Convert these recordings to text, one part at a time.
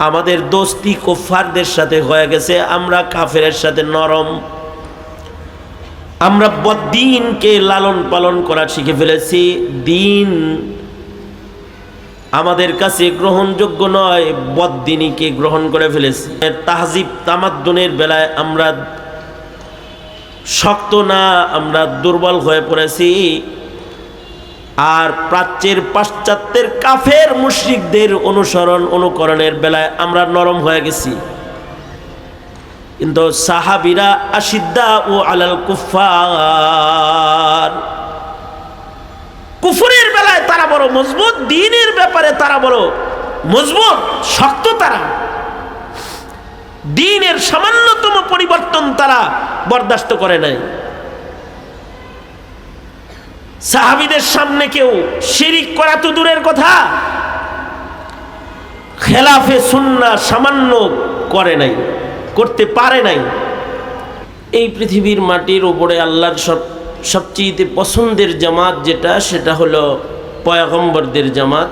আমাদের দোস্তি কুফফারদের সাথে হয়ে গেছে, আমরা কাফেরের সাথে নরম, আমরা বদ্দিনকে লালন পালন করা শিখে ফেলেছি। দিন আমাদের কাছে গ্রহণযোগ্য নয়, বদ্দিনীকে গ্রহণ করে ফেলেছি। তাহজিব তামাদ্দুনের বেলায় আমরা শক্ত না, আমরা দুর্বল হয়ে পড়েছি। আর প্রাচ্যের পাশ্চাত্যের কাফের মুশরিকদের অনুকরণের বেলায় আমরা নরম হয়ে গেছি। কিন্তু সাহাবীরা আশিদ্দা ও আলাল কুফফার, কুফরের বেলায় তারা বড় মজবুত, দ্বীনের ব্যাপারে তারা বড় মজবুত, শক্ত। তারা দ্বীনের সামান্যতম পরিবর্তন তারা বরদাস্ত করে নাই। সাহাবীদের সামনে কেউ শিরিক করা তো দূরের কথা, খেলাফে সুন্নাহ সামান্য করে নাই, করতে পারে নাই। এই পৃথিবীর মাটির উপরে আল্লাহর সবচেয়ে পছন্দের জামাত যেটা, সেটা হলো পয়গম্বরদের জামাত,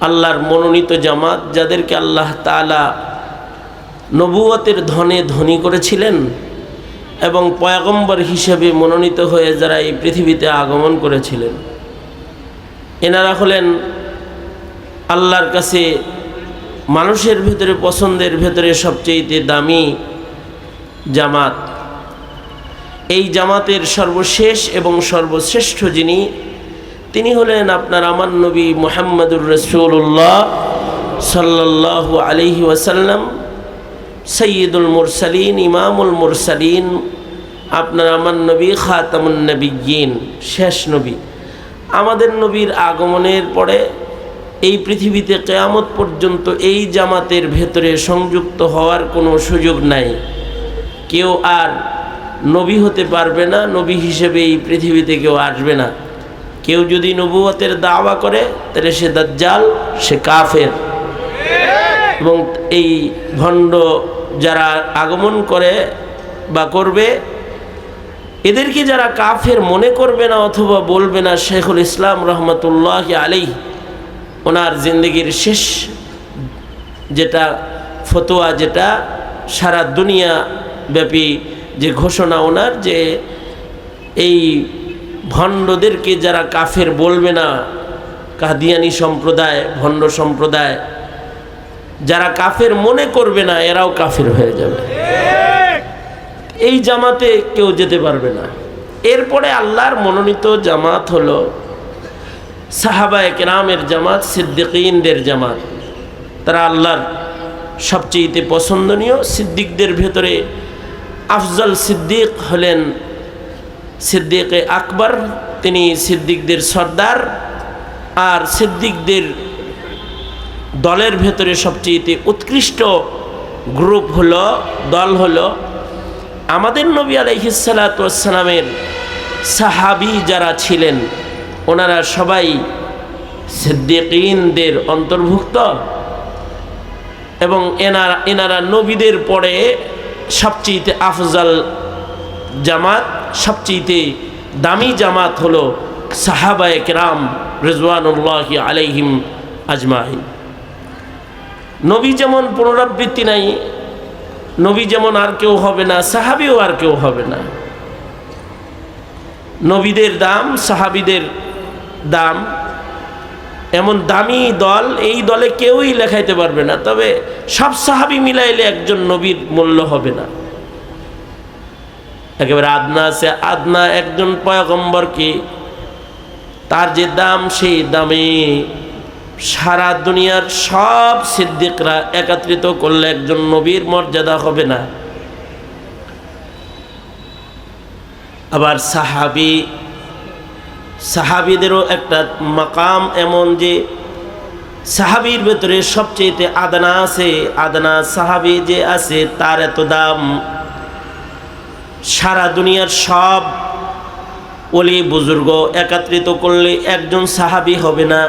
আল্লাহর মনোনীত জামাত, যাদেরকে আল্লাহ তাআলা নবুয়তের ধনে ধনী করেছিলেন এবং পয়গম্বর হিসেবে মনোনীত হয়ে যারা এই পৃথিবীতে আগমন করেছিলেন। এনারা হলেন আল্লাহর কাছে মানুষের ভেতরে পছন্দের ভেতরে সবচেয়ে দামি জামাত। এই জামাতের সর্বশেষ এবং সর্বশ্রেষ্ঠ যিনি, তিনি হলেন আপনার আমার নবী মুহাম্মদুর রাসূলুল্লাহ সাল্লাল্লাহু আলাইহি ওয়াসাল্লাম, সৈয়দুল মুরসালিন, ইমামুল মুরসালিন, আপনার আমার নবী খাতামুন নবিয়্যিন, শেষ নবী। আমাদের নবীর আগমনের পরে এই পৃথিবীতে কিয়ামত পর্যন্ত এই জামাতের ভেতরে সংযুক্ত হওয়ার কোনো সুযোগ নাই। কেউ আর নবী হতে পারবে না, নবী হিসেবে এই পৃথিবীতে কেউ আসবে না। কেউ যদি নবুয়তের দাওয়া করে তাহলে সে দাজ্জাল, সে কাফের। এবং এই ভণ্ড যারা আগমন করে বা করবে, এদেরকে যারা কাফের মনে করবে না অথবা বলবে না, শেখুল ইসলাম রহমতুল্লাহি আলাইহি ওনার জিন্দগির শেষ যেটা ফতোয়া, যেটা সারা দুনিয়া ব্যাপী যে ঘোষণা ওনার, যে এই ভণ্ডদেরকে যারা কাফের বলবে না, কাদিয়ানী সম্প্রদায়, ভণ্ড সম্প্রদায় যারা কাফের মনে করবে না, এরাও কাফের হয়ে যাবে। এই জামাতে কেউ যেতে পারবে না। এরপরে আল্লাহর মনোনীত জামাত হলো সাহাবায়ে কেরামের জামাত, সিদ্দিকীনদের জামাত। তারা আল্লাহর সবচেয়ে পছন্দনীয়। সিদ্দিকদের ভেতরে আফজল সিদ্দিক হলেন সিদ্দিকে আকবর, তিনি সিদ্দিকদের সর্দার। আর সিদ্দিকদের দলের ভেতরে সবচেয়ে উৎকৃষ্ট গ্রুপ হলো, দল হলো আমাদের নবী আলাইহিস সালাতু ওয়াস সালামের সাহাবী যারা ছিলেন, ওনারা সবাই সিদ্দিকীনদের অন্তর্ভুক্ত। এবং এনারা নবীদের পরে সবচেয়ে আফজল জামাত, সবচেয়ে দামি জামাত হলো সাহাবায়ে কেরাম রিজওয়ানুল্লাহি আলাইহিম আজমাইন। নবী যেমন পুনরাবৃত্তি নাই, নবী যেমন আর কেউ হবে না, সাহাবীও আর কেউ হবে না। নবীদের দাম, সাহাবীদের দাম, এমন দামি দল, এই দলে কেউই লেখাইতে পারবে না। তবে সব সাহাবী মিলাইলে একজন নবীর মূল্য হবে না। একেবারে আদনা আছে আদনা একজন পয়গম্বরকে, তার যে দাম, সেই দামে সারা দুনিয়ার সব সিদ্দিকরা একত্রিত করলে একজন নবীর মর্যাদা হবে না। আবার সাহাবীদেরও একটা মাকাম এমন যে সাহাবীর ভেতরে সবচেয়ে আদনা আছে, আদনা সাহাবী যে আছে তার এত দাম, সারা দুনিয়ার সব ওলি বুজুর্গ একত্রিত করলে একজন সাহাবী হবে না।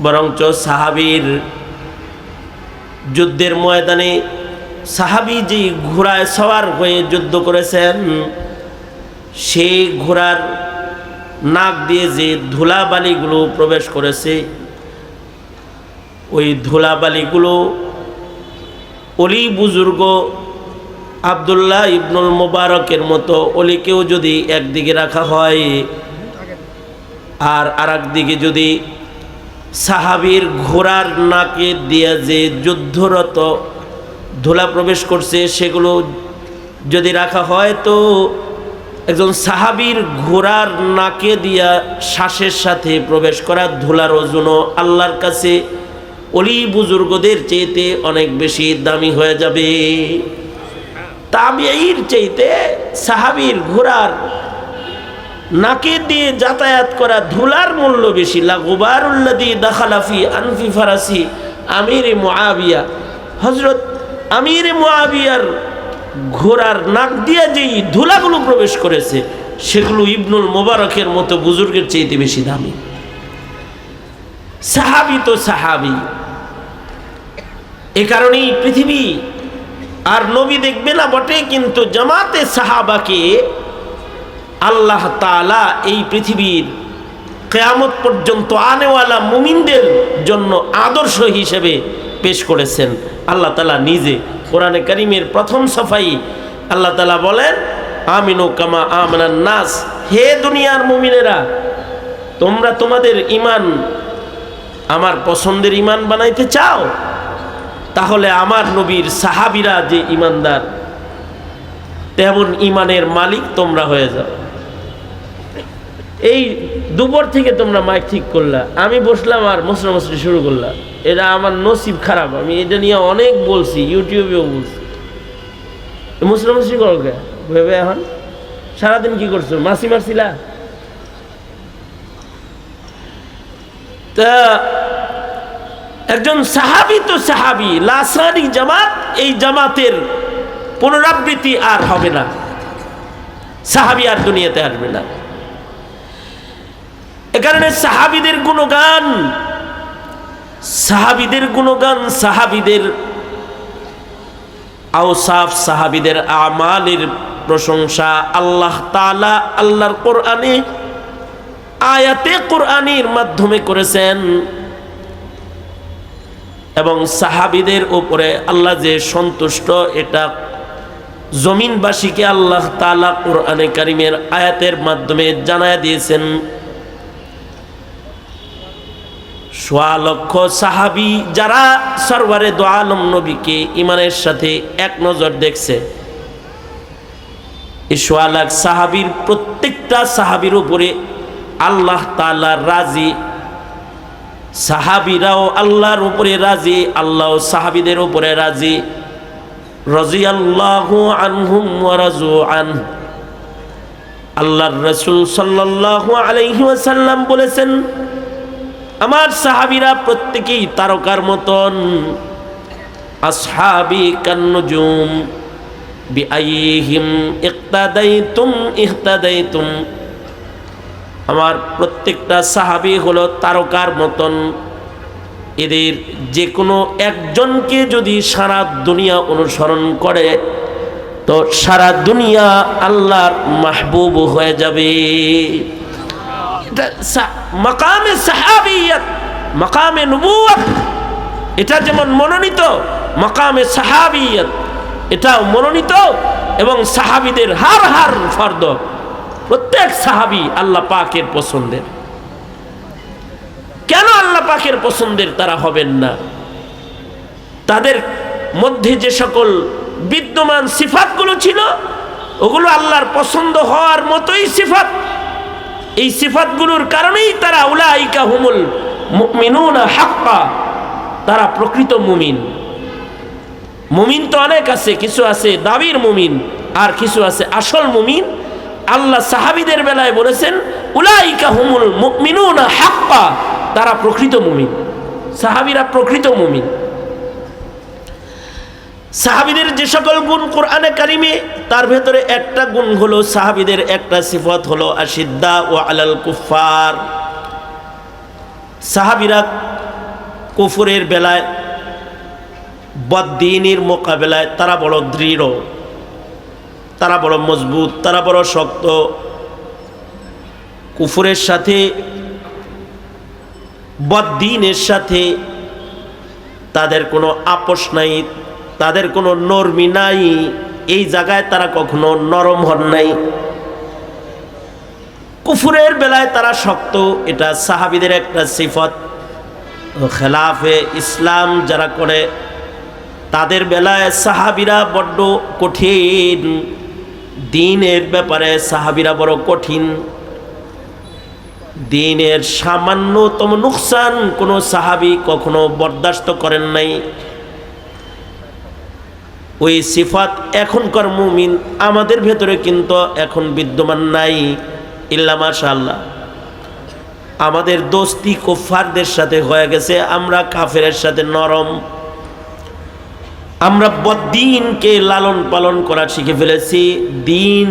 বরঞ্চ সাহাবীর যুদ্ধের ময়দানে সাহাবী যে ঘোড়ায় সওয়ার হয়ে যুদ্ধ করেছেন, সেই ঘোড়ার নাক দিয়ে যে ধুলাবালিগুলো প্রবেশ করেছে, ওই ধুলাবালিগুলো অলি বুজুর্গ আব্দুল্লাহ ইবনুল মুবারকের মতো অলিকেও যদি একদিকে রাখা হয় আর আরেক দিকে যদি সাহাবীর ঘোড়ার নাকে দিয়ে যে যুদ্ধরত ধুলা প্রবেশ করছে সেগুলো যদি রাখা হয়, তো একজন সাহাবীর ঘোড়ার নাকে দিয়া শ্বাসের সাথে প্রবেশ করা ধুলার ওজনও আল্লাহর কাছে অলি বুজুর্গদের চাইতে অনেক বেশি দামি হয়ে যাবে। তাবিঈর চাইতে সাহাবীর ঘোড়ার নাকে দিয়ে যাতায়াত করা ধুলার মূল্য বেশি। লা গুবারুল্লাযী দাখালা ফি আনফি ফারাসি আমির মুআবিয়া, হযরত আমির মুআবিয়ার ঘোড়ার নাক দিয়ে যেই ধুলাগুলো প্রবেশ করেছে সেগুলো ইবনুল মুবারকের মতো বুজুর্গের চাইতে বেশি দামি। সাহাবী তো সাহাবী। এ কারণেই পৃথিবী আর নবী দেখবে না বটে, কিন্তু জামাতে সাহাবাকে আল্লাহ তাআলা এই পৃথিবীর কিয়ামত পর্যন্ত আনেওয়ালা মুমিনদের জন্য আদর্শ হিসেবে পেশ করেছেন আল্লাহ তাআলা নিজে। কোরআনে কারীমের প্রথম সফাই আল্লাহ তাআলা বলেন, আমিনু কামা আমানান নাস, হে দুনিয়ার মুমিনেরা, তোমরা তোমাদের ঈমান আমার পছন্দের ঈমান বানাইতে চাও, তাহলে আমার নবীর সাহাবীরা যে ঈমানদার তেমন ঈমানের মালিক তোমরা হয়ে যাও। এই দুপুর থেকে তোমরা মাইক ঠিক করলা, আমি বসলাম আর মশরামশরি শুরু করলাম। এটা আমার নসিব খারাপ, আমি এটা নিয়ে অনেক বলছি, ইউটিউবেও বলছি। মশরামশরি করো কে ভেবে? এখন সারাদিন কি করছো? মাসি মারছিলা? তা একজন সাহাবী তো সাহাবী, লাসানি জামাত, এই জামাতের পুনরাবৃত্তি আর হবে না, সাহাবী আর দুনিয়াতে আসবে না। এ কারণে সাহাবীদের গুণগান, সাহাবীদের আওসাফ, সাহাবীদের আমালের প্রশংসা আল্লাহ তাআলা আল্লাহর কোরআনে আয়াতে কোরআনের মাধ্যমে করেছেন। এবং সাহাবীদের উপরে আল্লাহ যে সন্তুষ্ট, এটা জমিনবাসীকে আল্লাহ তাআলা কোরআনে কারীমের আয়াতের মাধ্যমে জানায় দিয়েছেন। সোয়া লক্ষ সাহাবী যারা সরওয়ারে দো আলম নবীকে ঈমানের সাথে এক নজর দেখছে, এই সোয়া লাখ সাহাবীর প্রত্যেকটা সাহাবীর উপরে আল্লাহ তাআলা রাজি, সাহাবীরাও আল্লাহর উপরে রাজি, আল্লাহ সাহাবীদের উপরে রাজি। রাদিয়াল্লাহু আনহুম ওয়া রাজু আন। আল্লাহর রাসূল সাল্লাল্লাহু আলাইহি ওয়াসাল্লাম বলেছেন, আমার সাহাবীরা প্রত্যেকেই তারকার মতন। আসহাবি কান্নুজুম বিআইহিম ইক্তাদাইতুম ইহতাদাইতুম। আমার প্রত্যেকটা সাহাবী হলো তারকার মতন, এদের যে কোনো একজনকে যদি সারা দুনিয়া অনুসরণ করে তো সারা দুনিয়া আল্লাহর মাহবুব হয়ে যাবে। মাকামে সাহাবিয়ত, মাকামে নবুয়ত, এটা যেমন মনোনীত, মাকামে সাহাবিয়ত এটাও মনোনীত। এবং সাহাবীদের হার ফর্দ, প্রত্যেক সাহাবী আল্লাহ পাকের পছন্দের। কেন আল্লাহ পাকের পছন্দের তারা হবেন না? তাদের মধ্যে যে সকল বিদ্যমান সিফাতগুলো ছিল ওগুলো আল্লাহর পছন্দ হওয়ার মতোই সিফাত। এই সিফাতগুলোর কারণেই তারা উলাইকা হুমুল মুমিনুনা হাক্কা, তারা প্রকৃত মুমিন। মুমিন তো অনেক আছে, কিছু আছে দাবির মুমিন আর কিছু আছে আসল মুমিন। আল্লাহ সাহাবীদের বেলায় বলেছেন উলাইকা হুমুল মুমিনুনা হাক্কা, তারা প্রকৃত মুমিন, সাহাবীরা প্রকৃত মুমিন। সাহাবীদের যে সকল গুণ কোরআনে কারিমে, তার ভেতরে একটা গুণ হলো, সাহাবীদের একটা সিফত হলো আশিদ্দা ওয়া আলাল কুফার। সাহাবীরা কুফরের বেলায়, বদ্দিনের মোকাবেলায় তারা বড় দৃঢ়, তারা বড় মজবুত, তারা বড় শক্ত। কুফরের সাথে, বদ্দিনের সাথে তাদের কোনো আপোষ নাই, তাদের কোনো নরমি নাই, এই জায়গায় তারা কখনো নরম হন নাই। কুফুরের বেলায় তারা শক্ত, এটা সাহাবীদের একটা সিফত। খেলাফে ইসলাম যারা করে তাদের বেলায় সাহাবীরা বড্ড কঠিন, দ্বীনের ব্যাপারে সাহাবীরা বড় কঠিন। দ্বীনের সামান্যতম নুকসান কোনো সাহাবী কখনো বরদাস্ত করেন নাই। ওই সিফাত এখনকার মুমিন আমাদের ভেতরে কিন্তু এখন বিদ্যমান নাই, ইল্লা মাশাআল্লাহ। আমাদের দোস্তি কুফারদের সাথে হয়ে গেছে, আমরা কাফেরের সাথে নরম, আমরা বদ্দিনকে লালন পালন করা শিখে ফেলেছি। দিন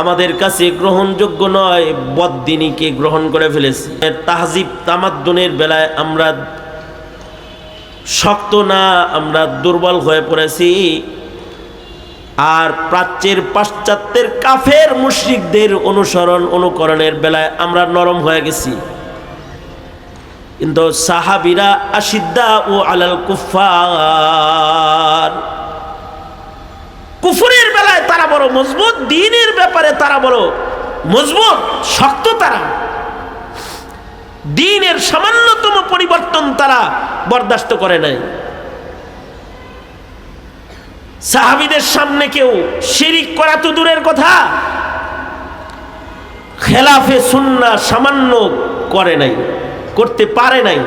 আমাদের কাছে গ্রহণযোগ্য নয়, বদ্দিনীকে গ্রহণ করে ফেলেছি। তাহজিব তামাদ্দুনের বেলায় আমরা শক্ত না, আমরা দুর্বল হয়ে পড়েছি। আর প্রাচ্যের পাশ্চাত্যের কাফের মুশরিকদের অনুকরণের বেলায় আমরা নরম হয়ে গেছি। কিন্তু সাহাবীরা আশিদ্দা ও আলাল কুফার, কুফরের বেলায় তারা বড় মজবুত, দ্বীনের ব্যাপারে তারা বড় মজবুত, শক্ত। তারা দ্বীনের সামান্যতম পরিবর্তন তারা বরদাস্ত করে নাই। সাহাবীদের সামনে কেউ শিরিক করা তো দূরের কথা, খেলাফে সুন্নাহ সামান্য করে নাই, করতে পারে নাই।